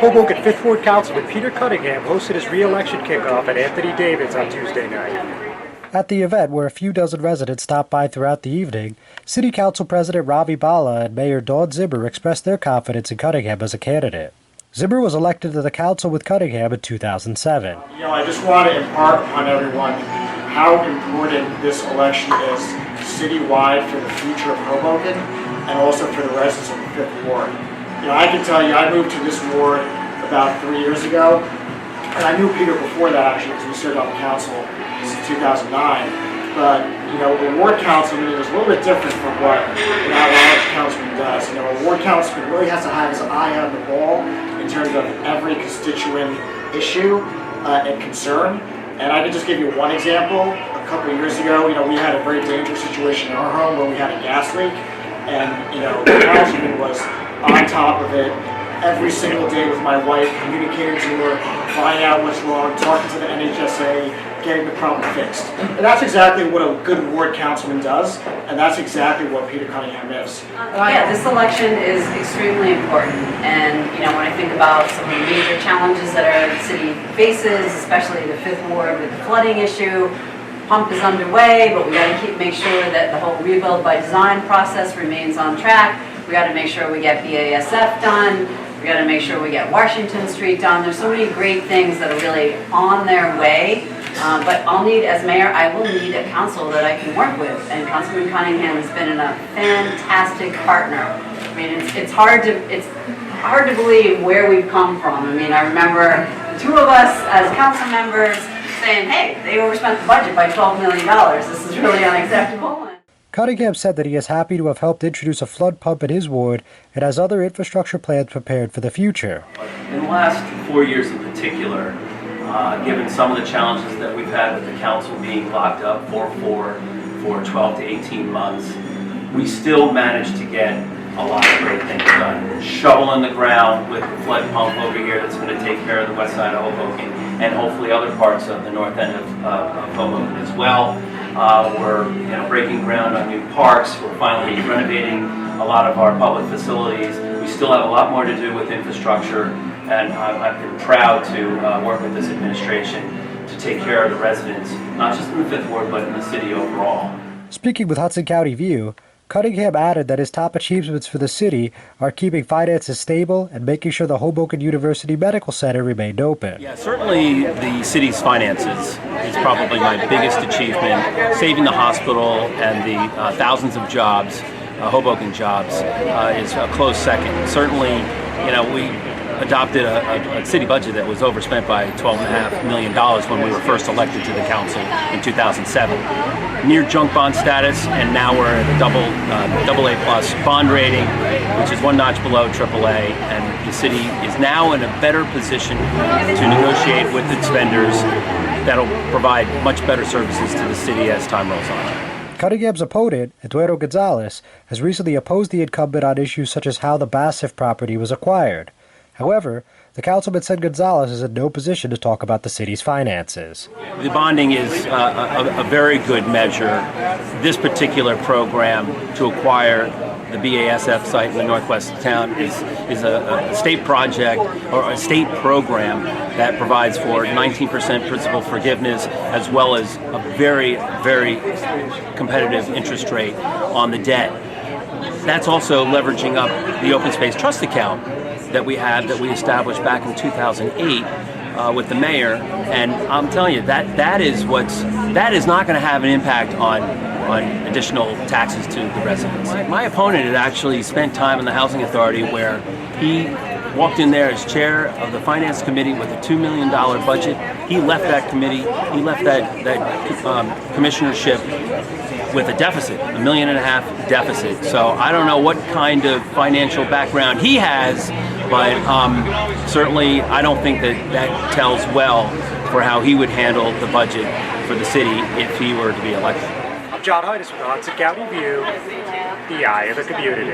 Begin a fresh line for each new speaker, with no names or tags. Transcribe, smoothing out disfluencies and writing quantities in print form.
Hoboken 5th Ward Councilman Peter Cunningham hosted his re-election kickoff at Anthony David's on Tuesday night. At the event, where a few dozen residents stopped by throughout the evening, City Council President Ravi Bala and Mayor Dawn Zimmer expressed their confidence in Cunningham as a candidate. Zimmer was elected to the council with Cunningham in 2007.
I just want to impart upon everyone how important this election is citywide for the future of Hoboken and also for the residents of the 5th Ward. I can tell you, I moved to this ward about 3 years ago, and I knew Peter before that actually because we served on the council since 2009. But a ward councilman is a little bit different from what an at-large councilman does. A ward councilman really has to have his eye on the ball in terms of every constituent issue and concern. And I can just give you one example. A couple of years ago, we had a very dangerous situation in our home where we had a gas leak, and the councilman was on top of it every single day with my wife, communicating to her, finding out what's wrong, talking to the NHSA, getting the problem fixed. And that's exactly what a good ward councilman does, and that's exactly what Peter Cunningham is.
Yeah, this election is extremely important, and when I think about some of the major challenges that our city faces, especially the 5th Ward with the flooding issue, pump is underway, but we got to make sure that the whole rebuild by design process remains on track. We got to make sure we get BASF done. We got to make sure we get Washington Street done. There's so many great things that are really on their way. But as mayor, I will need a council that I can work with. And Councilman Cunningham has been a fantastic partner. I mean, it's hard to believe where we've come from. I mean, I remember the two of us as council members saying, "Hey, they overspent the budget by $12 million. This is really unacceptable."
Cunningham said that he is happy to have helped introduce a flood pump in his ward and has other infrastructure plans prepared for the future.
In the last 4 years in particular, given some of the challenges that we've had with the council being locked up for 12 to 18 months, we still managed to get a lot of great things done. Shovel in the ground with the flood pump over here that's going to take care of the west side of Hoboken and hopefully other parts of the north end of Hoboken as well. We're breaking ground on new parks. We're finally renovating a lot of our public facilities. We still have a lot more to do with infrastructure, and I've been proud to work with this administration to take care of the residents, not just in the 5th Ward, but in the city overall.
Speaking with Hudson County View, Cunningham added that his top achievements for the city are keeping finances stable and making sure the Hoboken University Medical Center remained open.
Yeah, certainly the city's finances is probably my biggest achievement. Saving the hospital and the thousands of jobs, Hoboken jobs, is a close second. Certainly, we adopted a city budget that was overspent by $12.5 million when we were first elected to the council in 2007. Near junk bond status, and now we're at a double A plus bond rating, which is one notch below AAA, and the city is now in a better position to negotiate with its vendors that'll provide much better services to the city as time rolls on.
Cunningham's opponent, Eduardo Gonzalez, has recently opposed the incumbent on issues such as how the BASF property was acquired. However, the councilman said Gonzalez is in no position to talk about the city's finances.
The bonding is a very good measure. This particular program to acquire the BASF site in the northwest of town is a state project or a state program that provides for 19% principal forgiveness as well as a very, very competitive interest rate on the debt. That's also leveraging up the open space trust account that we established back in 2008 with the mayor, and I'm telling you that is not going to have an impact on additional taxes to the residents. My opponent had actually spent time in the Housing Authority where he walked in there as chair of the Finance Committee with a $2 million budget. He left that committee, he left that commissionership with a deficit, $1.5 million deficit. So I don't know what kind of financial background he has, but certainly I don't think that tells well for how he would handle the budget for the city if he were to be elected.
I'm John Heides with the Hudson County View, the eye of the community.